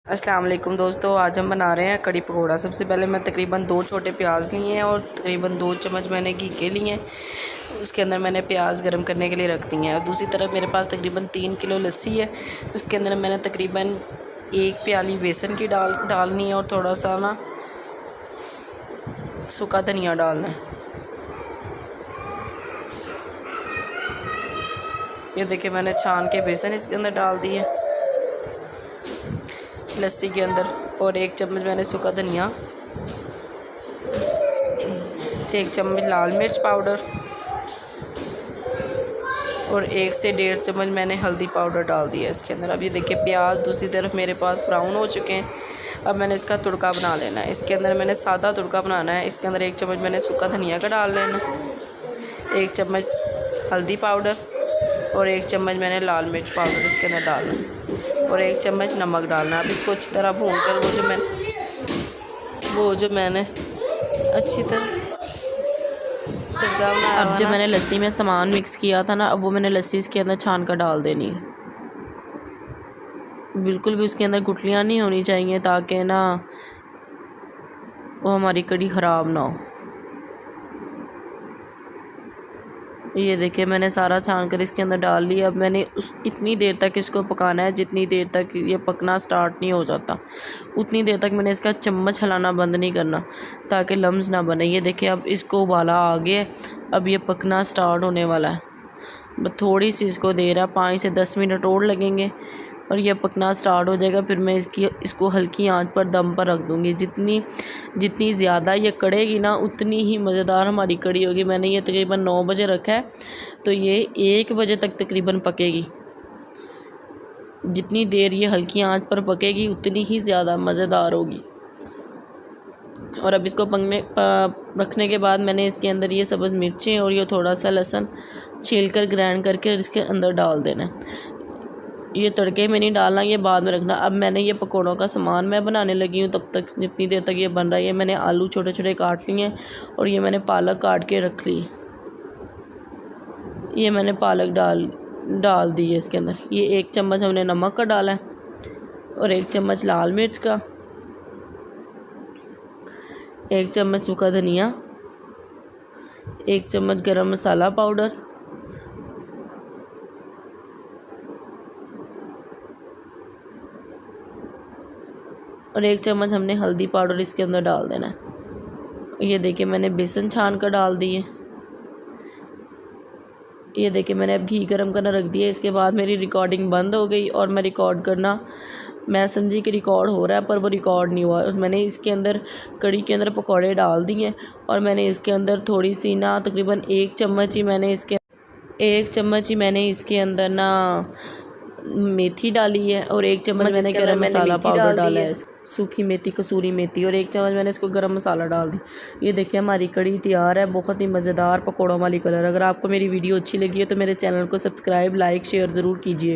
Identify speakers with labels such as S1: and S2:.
S1: अस्सलाम वालेकुम दोस्तों, आज हम बना रहे हैं कड़ी पकौड़ा। सबसे पहले मैं तकरीबन 2 छोटे प्याज लिए हैं और तकरीबन 2 चम्मच मैंने घी के लिए हैं। उसके अंदर मैंने प्याज गरम करने के लिए रख दी हैं। और दूसरी तरफ मेरे पास तकरीबन 3 किलो लस्सी है। उसके अंदर मैंने तकरीबन 1 प्याली बेसन की डालनी है और थोड़ा सा ना सूखा धनिया डालना है। ये देखिए मैंने छान के बेसन इसके अंदर डाल दी है लस्सी के अंदर। और 1 चम्मच मैंने सूखा धनिया, 1 चम्मच लाल मिर्च पाउडर और 1 से 1.5 चम्मच मैंने हल्दी पाउडर डाल दिया इसके अंदर। अब ये देखिए प्याज दूसरी तरफ मेरे पास ब्राउन हो चुके हैं। अब मैंने इसका तुड़का बना लेना है। इसके अंदर मैंने सादा तुड़का बनाना है। इसके अंदर 1 चम्मच मैंने सूखा धनिया का डाल लेना, 1 चम्मच हल्दी पाउडर और 1 चम्मच मैंने लाल मिर्च पाउडर इसके अंदर डालना और 1 चम्मच नमक डालना। अब इसको अच्छी तरह भून कर वो जो मैंने अच्छी तरह अब जो मैंने लस्सी में सामान मिक्स किया था ना, अब वो मैंने लस्सी इसके अंदर छान कर डाल देनी है। बिल्कुल भी उसके अंदर गुठलियाँ नहीं होनी चाहिए ताकि ना वो हमारी कड़ी ख़राब ना हो। ये देखिए मैंने सारा छान कर इसके अंदर डाल लिया। अब मैंने इतनी देर तक इसको पकाना है जितनी देर तक ये पकना स्टार्ट नहीं हो जाता, उतनी देर तक मैंने इसका चम्मच हिलाना बंद नहीं करना ताकि लम्स ना बने। ये देखिए अब इसको उबाला आ गया, अब ये पकना स्टार्ट होने वाला है। थोड़ी सी इसको देर है, 5 से 10 मिनट और लगेंगे और ये पकना स्टार्ट हो जाएगा। फिर मैं इसको हल्की आंच पर दम पर रख दूँगी। जितनी ज़्यादा ये कड़ेगी ना उतनी ही मज़ेदार हमारी कड़ी होगी। मैंने ये तकरीबन 9 बजे रखा है तो ये 1 बजे तक तकरीबन पकेगी। जितनी देर ये हल्की आंच पर पकेगी उतनी ही ज़्यादा मज़ेदार होगी। और अब इसको रखने के बाद मैंने इसके अंदर ये सब्ज़ मिर्चें और ये थोड़ा सा लहसुन छील कर ग्राइंड करके इसके अंदर डाल देना है। ये तड़के में नहीं डालना, ये बाद में रखना। अब मैंने ये पकौड़ों का सामान मैं बनाने लगी हूँ। तब तक जितनी देर तक ये बन रहा है, मैंने आलू छोटे छोटे काट लिए हैं और ये मैंने पालक काट के रख ली। ये मैंने पालक डाल दी है इसके अंदर। ये 1 चम्मच हमने नमक का डाला है और 1 चम्मच लाल मिर्च का, 1 चम्मच सूखा धनिया, 1 चम्मच गरम मसाला पाउडर और 1 चम्मच हमने हल्दी पाउडर इसके अंदर डाल देना है। ये देखिए मैंने बेसन छान कर डाल दिए। ये देखिए मैंने अब घी गरम करना रख दिया। इसके बाद मेरी रिकॉर्डिंग बंद हो गई और मैं समझी कि रिकॉर्ड हो रहा है पर वो रिकॉर्ड नहीं हुआ। मैंने इसके अंदर कड़ी के अंदर पकौड़े डाल दिए और मैंने इसके अंदर थोड़ी सी ना तकरीबन 1 चम्मच ही मैंने इसके अंदर ना मेथी डाली है और 1 चम्मच मैंने गरम मसाला पाउडर डाला है, सूखी मेथी, कसूरी मेथी और 1 चम्मच मैंने इसको गरम मसाला डाल दी। ये देखिए हमारी कड़ी तैयार है, बहुत ही मज़ेदार पकौड़ों वाली कलर। अगर आपको मेरी वीडियो अच्छी लगी है तो मेरे चैनल को सब्सक्राइब, लाइक, शेयर ज़रूर कीजिए।